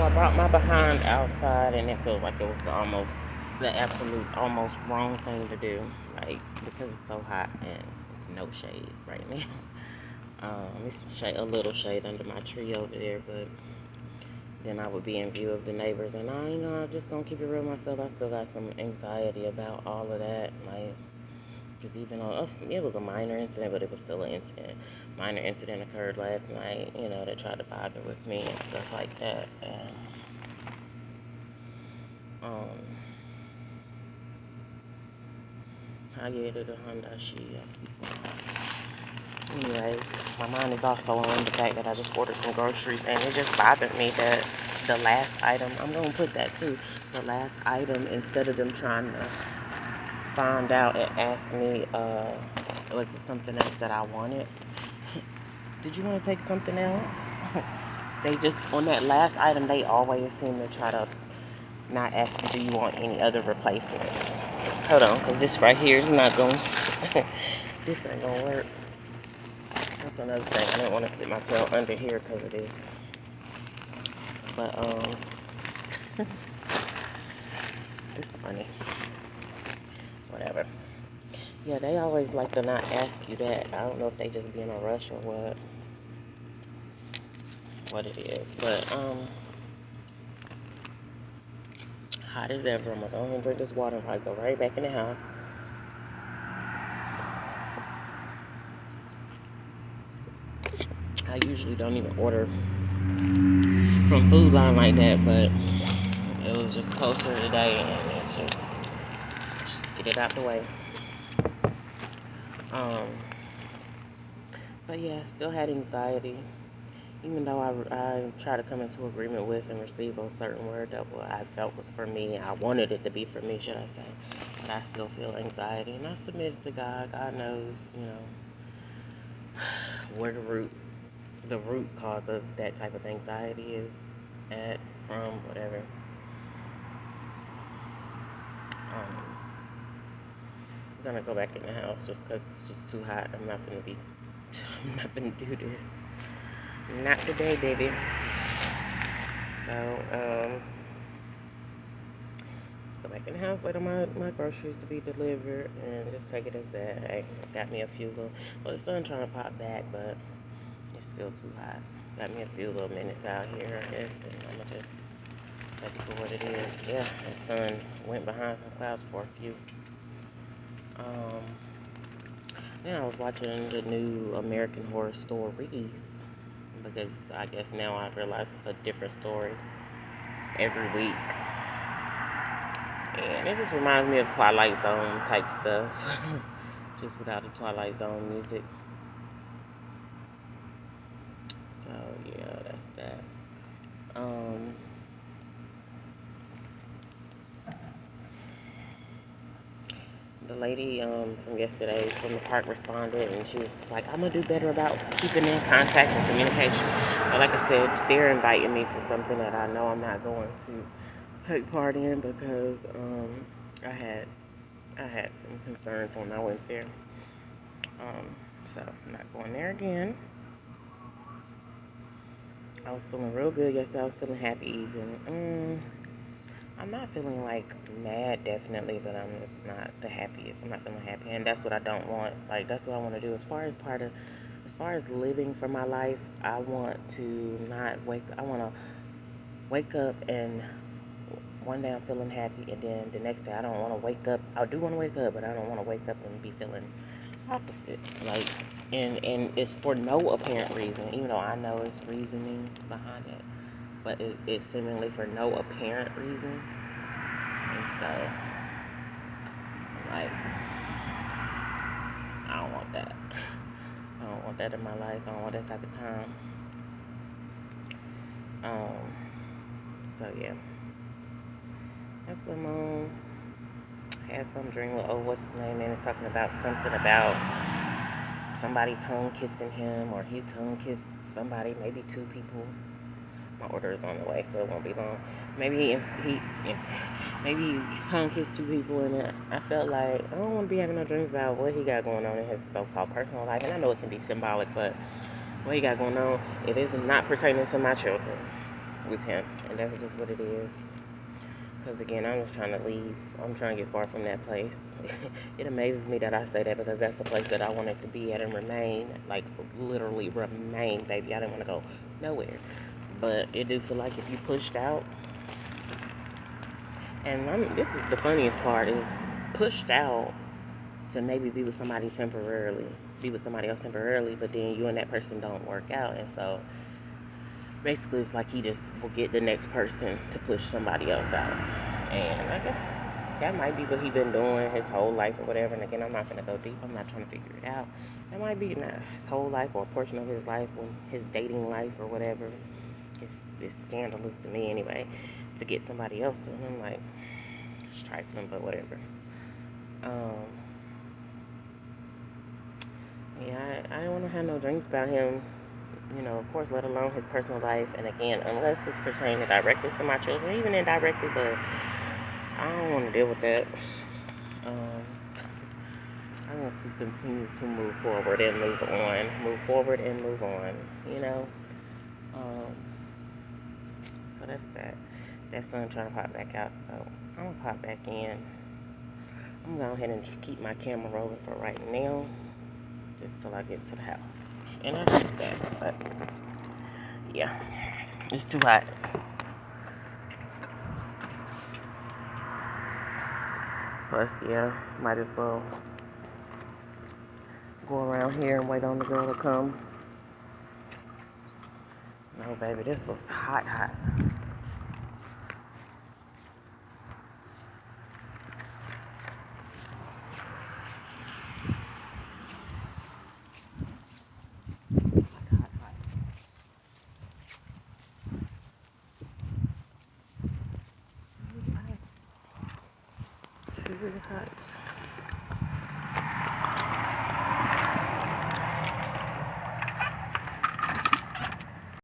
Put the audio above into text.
I brought my behind outside, and it feels like it was the absolute almost wrong thing to do. Like, because it's so hot and it's no shade right now. It's a little shade under my tree over there, but then I would be in view of the neighbors. And I ain't gonna just gonna keep it real myself. I still got some anxiety about all of that. Like, because even on us, it was a minor incident, but it was still an incident. Minor incident occurred last night, that tried to bother with me and stuff like that. And, I gave it a Honda. I see. Anyways, my mind is also on the fact that I just ordered some groceries, and it just bothered me that the last item, I'm going to put that too, the last item, instead of them trying to find out, it asked me, was it something else that I wanted? Did you want to take something else? They just, on that last item, they always seem to try to not ask you, do you want any other replacements? Hold on, because this right here is not going to, this ain't going to work. That's another thing. I didn't want to stick my tail under here because of this. But, it's funny. Whatever. Yeah, they always like to not ask you that. I don't know if they just be in a rush or what it is. But, hot as ever. I'm going to go ahead and drink this water and probably go right back in the house. I usually don't even order from Food Line like that, but it was just closer today, and it's just get it out the way. But yeah, still had anxiety, even though I try to come into agreement with and receive a certain word that what I felt was for me. I wanted it to be for me, should I say. But I still feel anxiety, and I submitted to God. God knows, where the root cause of that type of anxiety is at, from, whatever. I'm gonna go back in the house just because it's just too hot. I'm not gonna do this. Not today, baby. So, just go back in the house, wait on my groceries to be delivered, and just take it as that. Hey, got me a few little, well, the sun trying to pop back, but it's still too hot. Got me a few little minutes out here, I guess, and I'm gonna just take it for what it is. Yeah, the sun went behind some clouds for a few. Then I was watching the new American Horror Stories, because I guess now I realize it's a different story every week. And it just reminds me of Twilight Zone type stuff, just without the Twilight Zone music. So yeah, that's that. The lady from yesterday from the park responded, and she was like, I'm gonna do better about keeping in contact and communication. But like I said, they're inviting me to something that I know I'm not going to take part in, because I had some concerns when I went there. So I'm not going there again. I was feeling real good yesterday. I was feeling happy even. I'm not feeling like mad, definitely, but I'm just not the happiest. I'm not feeling happy, and that's what I don't want. Like, that's what I want to do. As far as living for my life, I want to not wake. I want to wake up, and one day I'm feeling happy, and then the next day I don't want to wake up. I do want to wake up, but I don't want to wake up and be feeling opposite. Like, and it's for no apparent reason, even though I know it's reasoning behind it, but it's seemingly for no apparent reason. And so, I'm like, I don't want that. I don't want that in my life. I don't want that type of time. So yeah, that's the mom. Had some dream with, what's his name, and talking about something about somebody tongue kissing him, or he tongue kissed somebody, maybe two people. My order is on the way, so it won't be long. Maybe maybe he tongue kissed two people, and I felt like I don't want to be having no dreams about what he got going on in his so-called personal life. And I know it can be symbolic, but what he got going on, it is not pertaining to my children. with him, and that's just what it is. Because again, I'm just trying to leave. I'm trying to get far from that place. It amazes me that I say that because that's the place that I wanted to be at and remain. Like, literally remain, baby. I didn't want to go nowhere. But it do feel like if you pushed out, and this is the funniest part, is pushed out to maybe be with somebody temporarily, be with somebody else temporarily, but then you and that person don't work out. And so basically it's like he just will get the next person to push somebody else out. And I guess that might be what he been doing his whole life or whatever. And again, I'm not going to go deep. I'm not trying to figure it out. That might be his whole life or a portion of his life, when his dating life or whatever. It's scandalous to me anyway, to get somebody else. And I'm like, it's trifling, but whatever. Yeah, I don't want to have no dreams about him, of course, let alone his personal life. And again, unless it's pertaining directly to my children, even indirectly, but I don't want to deal with that. I want to continue to move forward and move on. Move forward and move on. So that's that. That sun trying to pop back out, so I'm going to pop back in. I'm going to go ahead and just keep my camera rolling for right now, just till I get to the house. And I just that, but yeah, it's too hot. Plus, yeah, might as well go around here and wait on the girl to come. No, baby, this was hot, hot. Too hot.